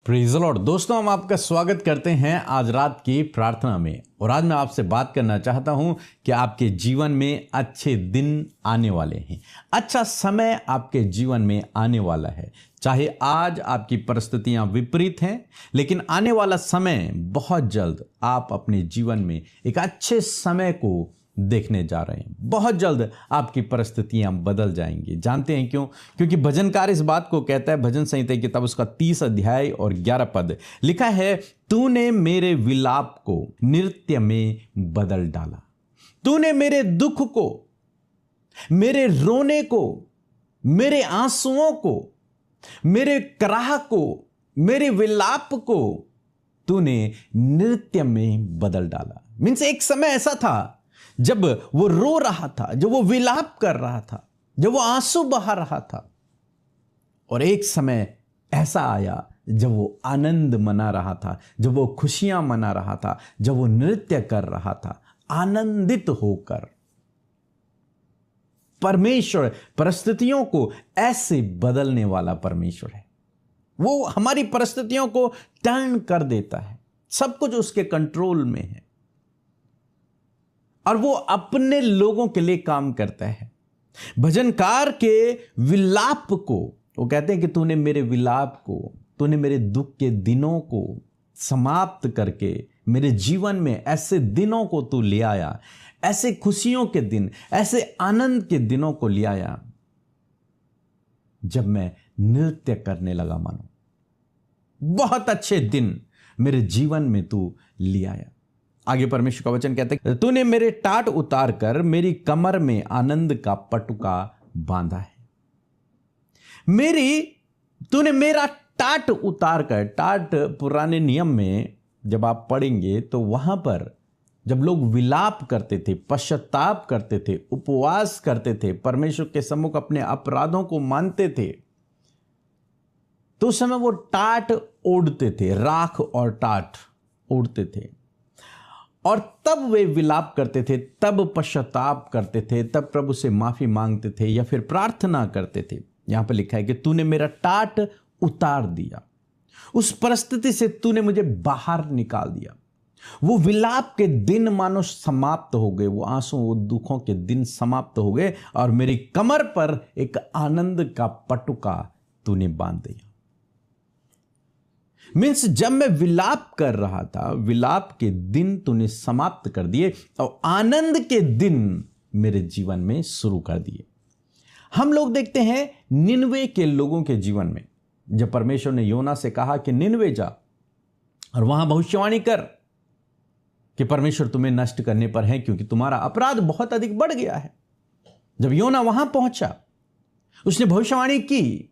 Praise the Lord. दोस्तों, हम आपका स्वागत करते हैं आज रात की प्रार्थना में। और आज मैं आपसे बात करना चाहता हूं कि आपके जीवन में अच्छे दिन आने वाले हैं, अच्छा समय आपके जीवन में आने वाला है। चाहे आज आपकी परिस्थितियां विपरीत हैं, लेकिन आने वाला समय बहुत जल्द आप अपने जीवन में एक अच्छे समय को देखने जा रहे हैं। बहुत जल्द आपकी परिस्थितियां बदल जाएंगी। जानते हैं क्यों? क्योंकि भजनकार इस बात को कहता है, भजन संहिता की किताब उसका 30 अध्याय और 11 पद लिखा है, तूने मेरे विलाप को नृत्य में बदल डाला। तूने मेरे दुख को, मेरे रोने को, मेरे आंसुओं को, मेरे कराह को, मेरे विलाप को तूने नृत्य में बदल डाला। मीन्स एक समय ऐसा था जब वो रो रहा था, जब वो विलाप कर रहा था, जब वो आंसू बहा रहा था, और एक समय ऐसा आया जब वो आनंद मना रहा था, जब वो खुशियां मना रहा था, जब वो नृत्य कर रहा था आनंदित होकर। परमेश्वर परिस्थितियों को ऐसे बदलने वाला परमेश्वर है। वो हमारी परिस्थितियों को टर्न कर देता है। सब कुछ उसके कंट्रोल में है और वो अपने लोगों के लिए काम करता है। भजनकार के विलाप को वो कहते हैं कि तूने मेरे विलाप को, तूने मेरे दुख के दिनों को समाप्त करके मेरे जीवन में ऐसे दिनों को तू ले आया, ऐसे खुशियों के दिन, ऐसे आनंद के दिनों को ले आया जब मैं नृत्य करने लगा। मानो बहुत अच्छे दिन मेरे जीवन में तू ले आया। आगे परमेश्वर का वचन कहता है, तूने मेरे टाट उतार कर मेरी कमर में आनंद का पटुका बांधा है। तूने मेरा टाट उतार कर, टाट पुराने नियम में जब आप पढ़ेंगे तो वहां पर जब लोग विलाप करते थे, पश्चाताप करते थे, उपवास करते थे, परमेश्वर के सम्मुख अपने अपराधों को मानते थे, तो उस समय वो टाट ओढ़ते थे, राख और टाट ओढ़ते थे, और तब वे विलाप करते थे, तब पश्चाताप करते थे, तब प्रभु से माफी मांगते थे या फिर प्रार्थना करते थे। यहां पर लिखा है कि तूने मेरा टाट उतार दिया, उस परिस्थिति से तूने मुझे बाहर निकाल दिया। वो विलाप के दिन मानो समाप्त हो गए, वो आंसू, वो दुखों के दिन समाप्त हो गए और मेरी कमर पर एक आनंद का पटुका तूने बांध दिया। मीन्स जब मैं विलाप कर रहा था, विलाप के दिन तूने समाप्त कर दिए और आनंद के दिन मेरे जीवन में शुरू कर दिए। हम लोग देखते हैं निनवे के लोगों के जीवन में, जब परमेश्वर ने योना से कहा कि निनवे जा और वहां भविष्यवाणी कर कि परमेश्वर तुम्हें नष्ट करने पर है क्योंकि तुम्हारा अपराध बहुत अधिक बढ़ गया है। जब योना वहां पहुंचा, उसने भविष्यवाणी की,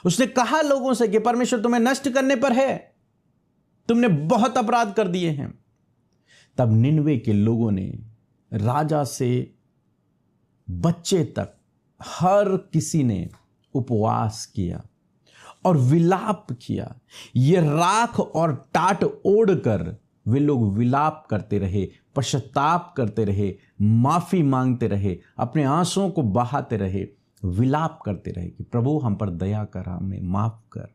उसने कहा लोगों से कि परमेश्वर तुम्हें नष्ट करने पर है, तुमने बहुत अपराध कर दिए हैं। तब निनवे के लोगों ने, राजा से बच्चे तक, हर किसी ने उपवास किया और विलाप किया। ये राख और टाट ओढ़कर वे लोग विलाप करते रहे, पश्चाताप करते रहे, माफी मांगते रहे, अपने आंसुओं को बहाते रहे, विलाप करते रहे कि प्रभु हम पर दया कर, हमें माफ कर।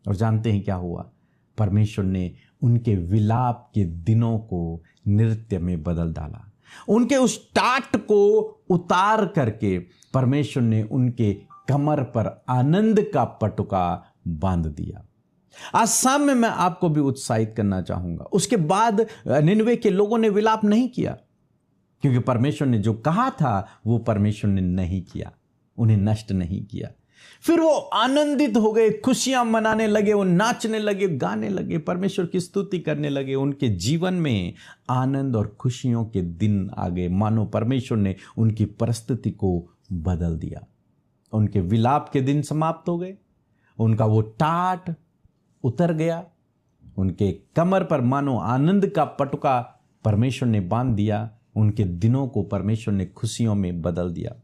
और जानते हैं क्या हुआ? परमेश्वर ने उनके विलाप के दिनों को नृत्य में बदल डाला। उनके उस टाट को उतार करके परमेश्वर ने उनके कमर पर आनंद का पटुका बांध दिया। आज शाम में मैं आपको भी उत्साहित करना चाहूंगा। उसके बाद निनवे के लोगों ने विलाप नहीं किया, क्योंकि परमेश्वर ने जो कहा था वो परमेश्वर ने नहीं किया, उन्हें नष्ट नहीं किया। फिर वो आनंदित हो गए, खुशियां मनाने लगे, वो नाचने लगे, गाने लगे, परमेश्वर की स्तुति करने लगे। उनके जीवन में आनंद और खुशियों के दिन आ गए, मानो परमेश्वर ने उनकी परिस्थिति को बदल दिया। उनके विलाप के दिन समाप्त हो गए, उनका वो टाट उतर गया, उनके कमर पर मानो आनंद का पटुका परमेश्वर ने बांध दिया, उनके दिनों को परमेश्वर ने खुशियों में बदल दिया।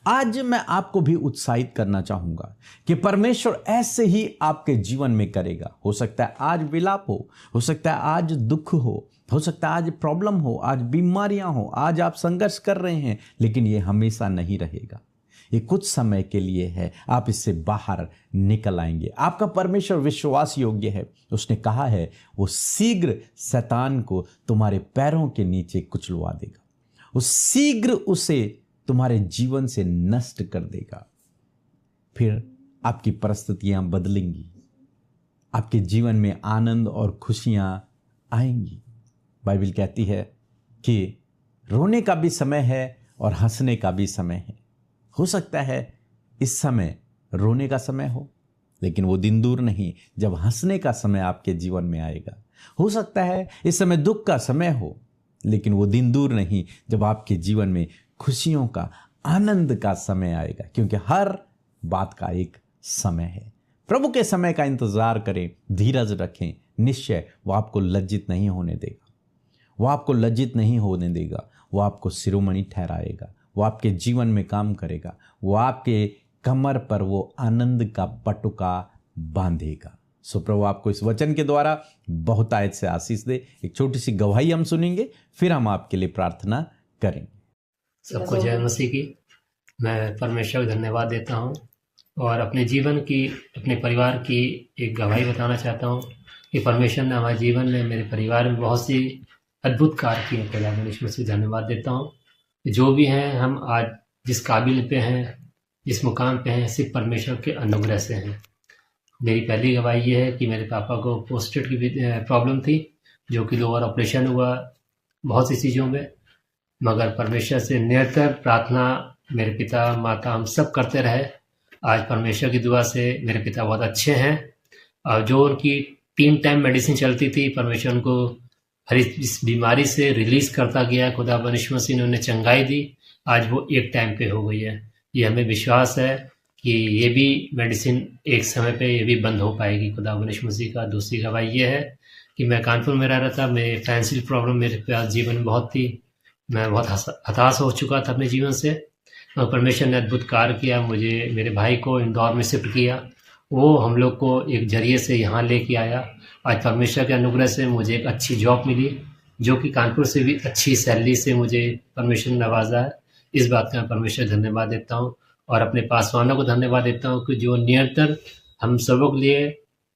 आज मैं आपको भी उत्साहित करना चाहूंगा कि परमेश्वर ऐसे ही आपके जीवन में करेगा। हो सकता है आज विलाप हो सकता है आज दुख हो सकता है आज प्रॉब्लम हो, आज बीमारियां हो, आज आप संघर्ष कर रहे हैं, लेकिन ये हमेशा नहीं रहेगा। ये कुछ समय के लिए है, आप इससे बाहर निकल आएंगे। आपका परमेश्वर विश्वास योग्य है। उसने कहा है वो शीघ्र शैतान को तुम्हारे पैरों के नीचे कुचलवा देगा, वो शीघ्र उसे तुम्हारे जीवन से नष्ट कर देगा। फिर आपकी परिस्थितियां बदलेंगी, आपके जीवन में आनंद और खुशियां आएंगी। बाइबल कहती है कि रोने का भी समय है और हंसने का भी समय है। हो सकता है इस समय रोने का समय हो, लेकिन वो दिन दूर नहीं जब हंसने का समय आपके जीवन में आएगा। हो सकता है इस समय दुख का समय हो, लेकिन वो दिन दूर नहीं जब आपके जीवन में खुशियों का, आनंद का समय आएगा, क्योंकि हर बात का एक समय है। प्रभु के समय का इंतजार करें, धीरज रखें, निश्चय वो आपको लज्जित नहीं होने देगा, वो आपको लज्जित नहीं होने देगा, वो आपको शिरोमणि ठहराएगा, वो आपके जीवन में काम करेगा, वो आपके कमर पर वो आनंद का पटुका बांधेगा। सो प्रभु आपको इस वचन के द्वारा बहुत आयत से आशीष दे। एक छोटी सी गवाही हम सुनेंगे, फिर हम आपके लिए प्रार्थना करेंगे। सबको जय मसीह की। मैं परमेश्वर को धन्यवाद देता हूँ और अपने जीवन की, अपने परिवार की एक गवाही बताना चाहता हूँ कि परमेश्वर ने हमारे जीवन में, मेरे परिवार में बहुत सी अद्भुत कार्य किए। पहला मैं ईश्वर से धन्यवाद देता हूँ। जो भी हैं, हम आज जिस काबिल पे हैं, जिस मुकाम पे हैं, सिर्फ परमेश्वर के अनुग्रह से हैं। मेरी पहली गवाही ये है कि मेरे पापा को प्रोस्टेट की प्रॉब्लम थी, जो कि 2 बार ऑपरेशन हुआ, बहुत सी चीज़ों में, मगर परमेश्वर से निरंतर प्रार्थना मेरे पिता, माता, हम सब करते रहे। आज परमेश्वर की दुआ से मेरे पिता बहुत अच्छे हैं और जो उनकी 3 टाइम मेडिसिन चलती थी, परमेश्वर उनको हर इस बीमारी से रिलीज करता गया। खुदा परमेश्वर मसीह ने उन्हें चंगाई दी। आज वो 1 टाइम पे हो गई है। ये हमें विश्वास है कि ये भी मेडिसिन एक समय पे ये भी बंद हो पाएगी, खुदा परमेश्वर मसीह का। दूसरी गवाही ये है कि मैं कानपुर में रह रहा था, मेरे फाइनेंशियल प्रॉब्लम मेरे पास जीवन में बहुत थी, मैं बहुत हताश हो चुका था अपने जीवन से। और परमेश्वर ने अद्भुत कार्य किया, मुझे, मेरे भाई को इंदौर में शिफ्ट किया, वो हम लोग को एक जरिए से यहाँ लेके आया। आज परमेश्वर के अनुग्रह से मुझे एक अच्छी जॉब मिली, जो कि कानपुर से भी अच्छी सैलरी से मुझे परमेश्वर ने नवाजा है। इस बात का मैं परमेश्वर धन्यवाद देता हूँ और अपने पासवानों को धन्यवाद देता हूँ कि जो निरंतर हम सबों के लिए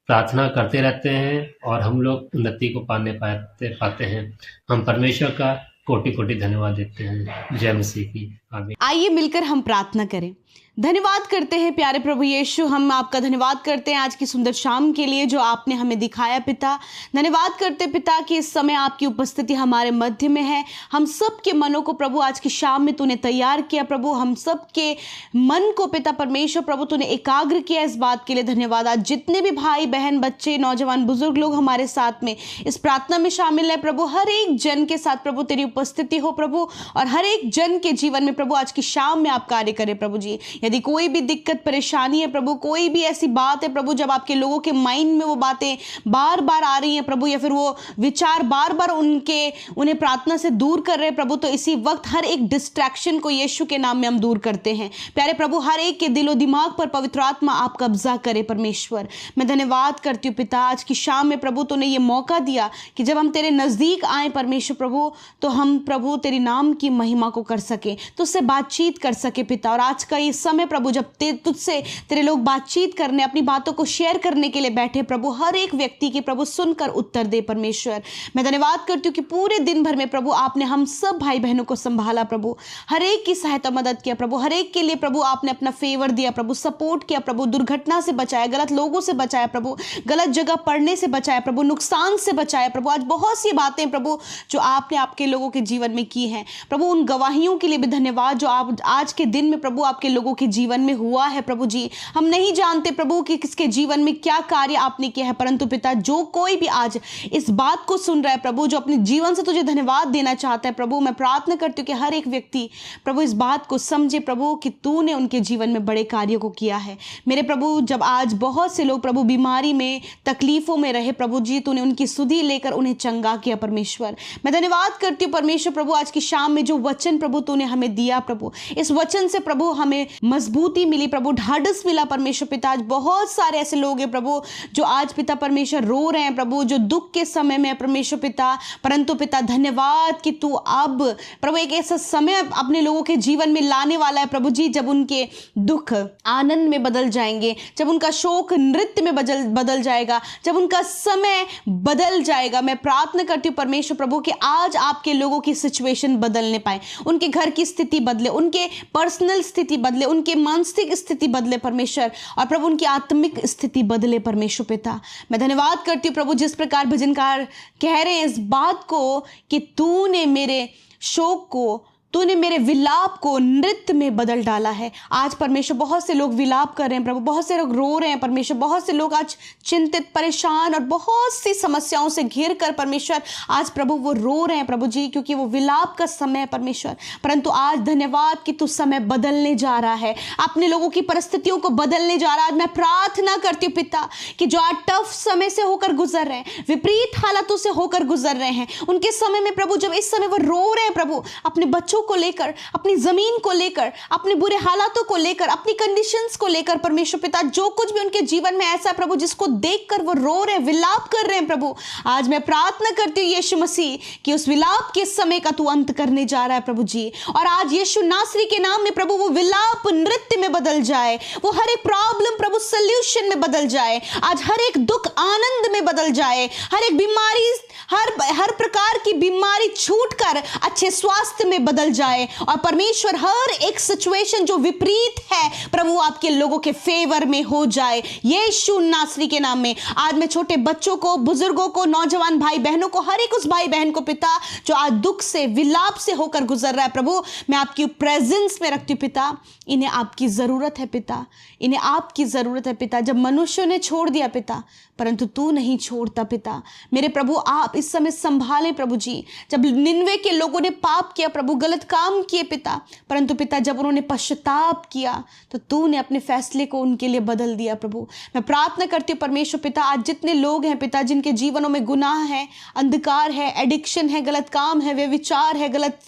प्रार्थना करते रहते हैं और हम लोग उन्नति को पाते हैं। हम परमेश्वर का कोटि कोटि धन्यवाद देते हैं। जय मसीह की। आमीन। आइए मिलकर हम प्रार्थना करें। धन्यवाद करते हैं प्यारे प्रभु यीशु, हम आपका धन्यवाद करते हैं आज की सुंदर शाम के लिए जो आपने हमें दिखाया पिता। धन्यवाद करते पिता कि इस समय आपकी उपस्थिति हमारे मध्य में है। हम सब के मनों को प्रभु आज की शाम में तूने तैयार किया प्रभु, हम सब के मन को पिता परमेश्वर प्रभु तूने एकाग्र किया। इस बात के लिए धन्यवाद। आज जितने भी भाई बहन, बच्चे, नौजवान, बुजुर्ग लोग हमारे साथ में इस प्रार्थना में शामिल है प्रभु, हर एक जन के साथ प्रभु तेरी उपस्थिति हो प्रभु, और हर एक जन के जीवन में प्रभु आज की शाम में आप कार्य करें प्रभु जी। यदि कोई भी दिक्कत परेशानी है प्रभु, कोई भी ऐसी बात है प्रभु जब आपके लोगों के माइंड में वो बातें बार बार आ रही हैं प्रभु, या फिर वो विचार बार बार उन्हें प्रार्थना से दूर कर रहे हैं प्रभु, तो इसी वक्त हर एक डिस्ट्रैक्शन को यीशु के नाम में हम दूर करते हैं। प्यारे प्रभु, हर एक के दिलो दिमाग पर पवित्र आत्मा आप कब्जा करे परमेश्वर। मैं धन्यवाद करती हूँ पिता, आज की शाम में प्रभु तूने ये मौका दिया कि जब हम तेरे नजदीक आए परमेश्वर प्रभु, तो हम प्रभु तेरी नाम की महिमा को कर सके, तुझसे बातचीत कर सके पिता। और आज का ये समय प्रभु जब तुझसे तेरे लोग बातचीत करने, अपनी बातों को शेयर करने के लिए बैठे प्रभु, हर एक व्यक्ति की प्रभु सुनकर उत्तर दे परमेश्वर। मैं धन्यवाद करती हूँ कि पूरे दिन भर में प्रभु आपने हम सब भाई बहनों को संभाला प्रभु, हर एक की सहायता मदद किया प्रभु, हर एक के लिए प्रभु आपने अपना फेवर दिया प्रभु, सपोर्ट किया प्रभु, दुर्घटना से बचाया, गलत लोगों से बचाया प्रभु, गलत जगह पढ़ने से बचाया प्रभु, नुकसान से बचाया प्रभु। आज बहुत सी बातें प्रभु जो आपने आपके लोगों के जीवन में की हैं प्रभु, उन गवाहियों के लिए भी धन्यवाद जो आप आज के दिन में प्रभु आपके लोगों के जीवन में हुआ है प्रभु जी। हम नहीं जानते प्रभु कि किसके जीवन में क्या कार्य आपने किया है, परंतु पिता जो कोई भी आज इस बात को सुन रहा है प्रभु, जो अपने जीवन से तुझे धन्यवाद देना चाहता है प्रभु, मैं प्रार्थना करती हूँ कि हर एक व्यक्ति प्रभु इस बात को समझे प्रभु कि तूने उनके जीवन में बड़े कार्यों को किया है। मेरे प्रभु, जब आज बहुत से लोग प्रभु बीमारी में, तकलीफों में रहे प्रभु जी, तूने उनकी सुधि लेकर उन्हें चंगा किया परमेश्वर। मैं धन्यवाद करती हूँ परमेश्वर प्रभु आज की शाम में जो वचन प्रभु तूने हमें दिया दिया प्रभु। इस वचन से प्रभु हमें मजबूती मिली प्रभु, ढाढ़स मिला परमेश्वर पिता। आज बहुत सारे ऐसे लोग हैं प्रभु जो आज पिता परमेश्वर रो रहे हैं प्रभु, जो दुख के समय में परमेश्वर पिता, परंतु पिता धन्यवाद कि तू अब प्रभु एक ऐसा समय अपने लोगों के जीवन में लाने वाला है प्रभु जी, जब उनके दुख आनंद में बदल जाएंगे, जब उनका शोक नृत्य में बदल जाएगा, जब उनका समय बदल जाएगा। मैं प्रार्थना करती हूँ परमेश्वर प्रभु कि आज आपके लोगों की सिचुएशन बदलने पाए, उनके घर की स्थिति बदले, उनके पर्सनल स्थिति बदले, उनके मानसिक स्थिति बदले परमेश्वर, और प्रभु उनकी आत्मिक स्थिति बदले परमेश्वर पिता। मैं धन्यवाद करती हूँ प्रभु, जिस प्रकार भजनकार कह रहे हैं इस बात को कि तूने मेरे शोक को, तूने मेरे विलाप को नृत्य में बदल डाला है। आज परमेश्वर बहुत से लोग विलाप कर रहे हैं प्रभु, बहुत से लोग रो रहे हैं परमेश्वर, बहुत से लोग आज चिंतित, परेशान और बहुत सी समस्याओं से घिर कर परमेश्वर आज प्रभु वो रो रहे हैं प्रभु जी, क्योंकि वो विलाप का समय है परमेश्वर। परंतु आज धन्यवाद कि तू समय बदलने जा रहा है, अपने लोगों की परिस्थितियों को बदलने जा रहा है। आज मैं प्रार्थना करती हूँ पिता कि जो आज टफ समय से होकर गुजर रहे हैं, विपरीत हालातों से होकर गुजर रहे हैं, उनके समय में प्रभु जब इस समय वो रो रहे हैं प्रभु, अपने बच्चों को लेकर, अपनी जमीन को लेकर, अपने बुरे हालातों को लेकर, अपनी कंडीशंस को लेकर परमेश्वर पिता, जो कुछ भी उनके जीवन में ऐसा प्रभु जिसको देखकर वो रो रहे हैं, विलाप कर रहे हैं प्रभु, आज मैं प्रार्थना करती हूँ यीशु मसीह कि उस विलाप के समय का तू अंत करने जा रहा है प्रभु जी। और आज यीशु नासरी के नाम में प्रभु वो विलाप नृत्य में बदल जाए, वो हर एक प्रॉब्लम प्रभु सॉल्यूशन में बदल जाए, आज हर एक दुख आनंद में बदल जाए, हर एक बीमारी, हर प्रकार की बीमारी छूट कर अच्छे स्वास्थ्य में बदल जाए, और परमेश्वर हर एक सिचुएशन जो विपरीत है प्रभु आपके लोगों के फेवर में हो जाए यीशु नासरी के नाम में। आज मैं छोटे बच्चों को, बुजुर्गों को, नौजवान भाई बहनों को, हर एक उस भाई बहन को पिता जो आज दुख से, विलाप से होकर गुजर रहा है प्रभु, मैं आपकी प्रेजेंस में रखती हूँ पिता। इन्हें आपकी जरूरत है पिता, इन्हें आपकी जरूरत है पिता। जब मनुष्यों ने छोड़ दिया पिता, परंतु तू नहीं छोड़ता पिता। मेरे प्रभु आप इस समय संभाले प्रभु जी। जब निनवे के लोगों ने पाप किया प्रभु, गलत काम किए पिता, परंतु पिता जब उन्होंने पश्चाताप किया तो तूने अपने फैसले को उनके लिए बदल दिया प्रभु। मैं प्रार्थना करती हूँ परमेश्वर पिता, आज जितने लोग हैं पिता जिनके जीवनों में गुनाह है, अंधकार है, एडिक्शन है, गलत काम है, व्यभिचार है, गलत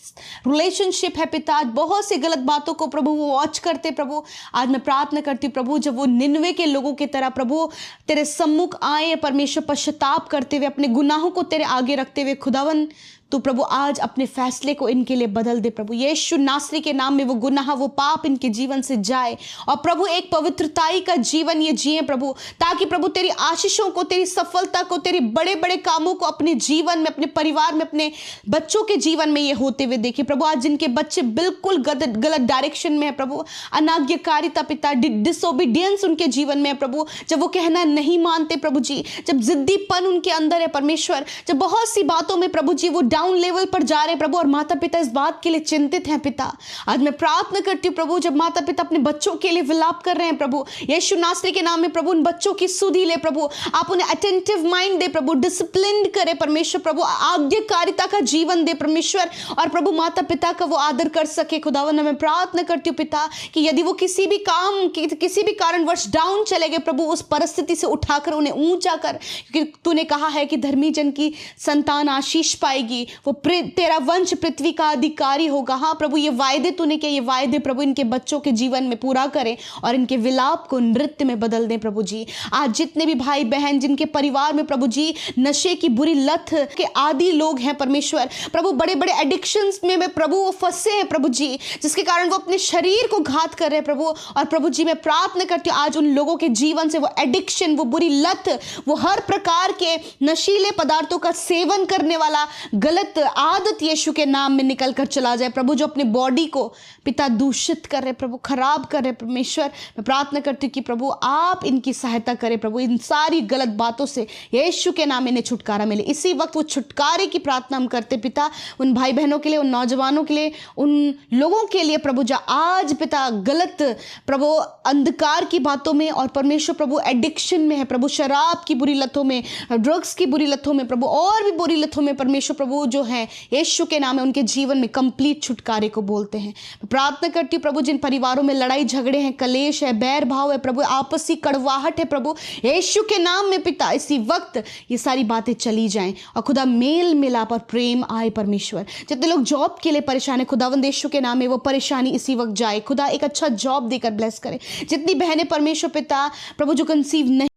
रिलेशनशिप है पिता, आज बहुत सी गलत बातों को प्रभु वो वॉच करते प्रभु, आज मैं प्रार्थना करती हूँ प्रभु जब वो निनवे के लोगों की तरह प्रभु तेरे सम्मुख आए परमेश्वर, पश्चाताप करते हुए, अपने गुनाहों को तेरे आगे रखते हुए, खुदावन तो प्रभु आज अपने फैसले को इनके लिए बदल दे प्रभु। यीशु नासरी के नाम में वो गुनाह, वो पाप इनके जीवन से जाए, और प्रभु एक पवित्रताई का जीवन ये जिए प्रभु, ताकि प्रभु तेरी आशीषों को, तेरी सफलता को, तेरी बड़े बड़े कामों को अपने जीवन में, अपने परिवार में, अपने बच्चों के जीवन में ये होते हुए देखे प्रभु। आज जिनके बच्चे बिल्कुल गलत डायरेक्शन में है प्रभु, अनाज्ञाकारिता पिता, डिसोबीडियंस उनके जीवन में है प्रभु, जब वो कहना नहीं मानते प्रभु जी, जब जिद्दीपन उनके अंदर है परमेश्वर, जब बहुत सी बातों में प्रभु जी वो डाउन लेवल पर जा रहे प्रभु, और माता पिता इस बात के लिए चिंतित हैं पिता। आज मैं प्रार्थना करती हूँ प्रभु जब माता पिता अपने बच्चों के लिए विलाप कर रहे हैं प्रभु, यीशु नासरी के नाम में प्रभु उन बच्चों की सुधि ले प्रभु, आप उन्हें attentive mind they Prabhu, discipline करे परमेश्वर प्रभु, आज्ञाकारिता का जीवन दे परमेश्वर, और प्रभु माता पिता का वो आदर कर सके खुदावन। मैं प्रार्थना करती हूँ पिता कि यदि वो किसी भी कारणवश डाउन चले गए प्रभु, उस परिस्थिति से उठाकर उन्हें ऊंचा कर, क्योंकि तूने कहा है कि धर्मी जन की संतान आशीष पाएगी, वो तेरा वंश पृथ्वी का अधिकारी होगा। हाँ प्रभु ये वायदे तूने किए, ये वायदे प्रभु इनके बच्चों के जीवन में पूरा करें, और इनके विलाप को नृत्य में बदल दें प्रभु जी। आज जितने भी भाई बहन जिनके परिवार में प्रभु जी नशे की बुरी लत के आदि लोग हैं परमेश्वर प्रभु, बड़े बड़े एडिक्शंस में प्रभु वो फंसे हैं प्रभु जी, जिसके कारण वो अपने शरीर को घात कर रहे हैं प्रभु, और प्रभु जी मैं प्रार्थना करती हूँ आज उन लोगों के जीवन से वो एडिक्शन, वो बुरी लत, वो हर प्रकार के नशीले पदार्थों का सेवन करने वाला गलत आदत यीशु के नाम में निकल कर चला जाए प्रभु, जो अपने बॉडी को पिता दूषित कर रहे प्रभु, खराब कर रहे परमेश्वर। मैं प्रार्थना करती हूँ कि प्रभु आप इनकी सहायता करें प्रभु, इन सारी गलत बातों से यीशु के नाम में इन्हें छुटकारा मिले। इसी वक्त वो छुटकारे की प्रार्थना हम करते पिता, उन भाई बहनों के लिए, उन नौजवानों के लिए, उन लोगों के लिए प्रभु जो आज पिता गलत प्रभु अंधकार की बातों में और परमेश्वर प्रभु एडिक्शन में है प्रभु, शराब की बुरी लतों में, ड्रग्स की बुरी लतों में प्रभु, और भी बुरी लतों में परमेश्वर प्रभु प्रभु जो है यीशु के नाम में उनके जीवन में कंप्लीट छुटकारे को बोलते हैं। प्रार्थना करती हूँ प्रभु, जिन परिवारों में लड़ाई झगड़े हैं, कलेश है, बैर भाव है प्रभु, आपसी कड़वाहट है प्रभु, यीशु के नाम में पिता इसी वक्त ये सारी बातें चली जाएं और खुदा मेल मिलाप और प्रेम आए परमेश्वर। जितने लोग जॉब के लिए परेशान है खुदावंद यीशु के नाम में वो परेशानी इसी वक्त जाए, खुदा एक अच्छा जॉब देकर ब्लेस करे। जितनी बहनें परमेश्वर पिता प्रभु जो कंसीव नहीं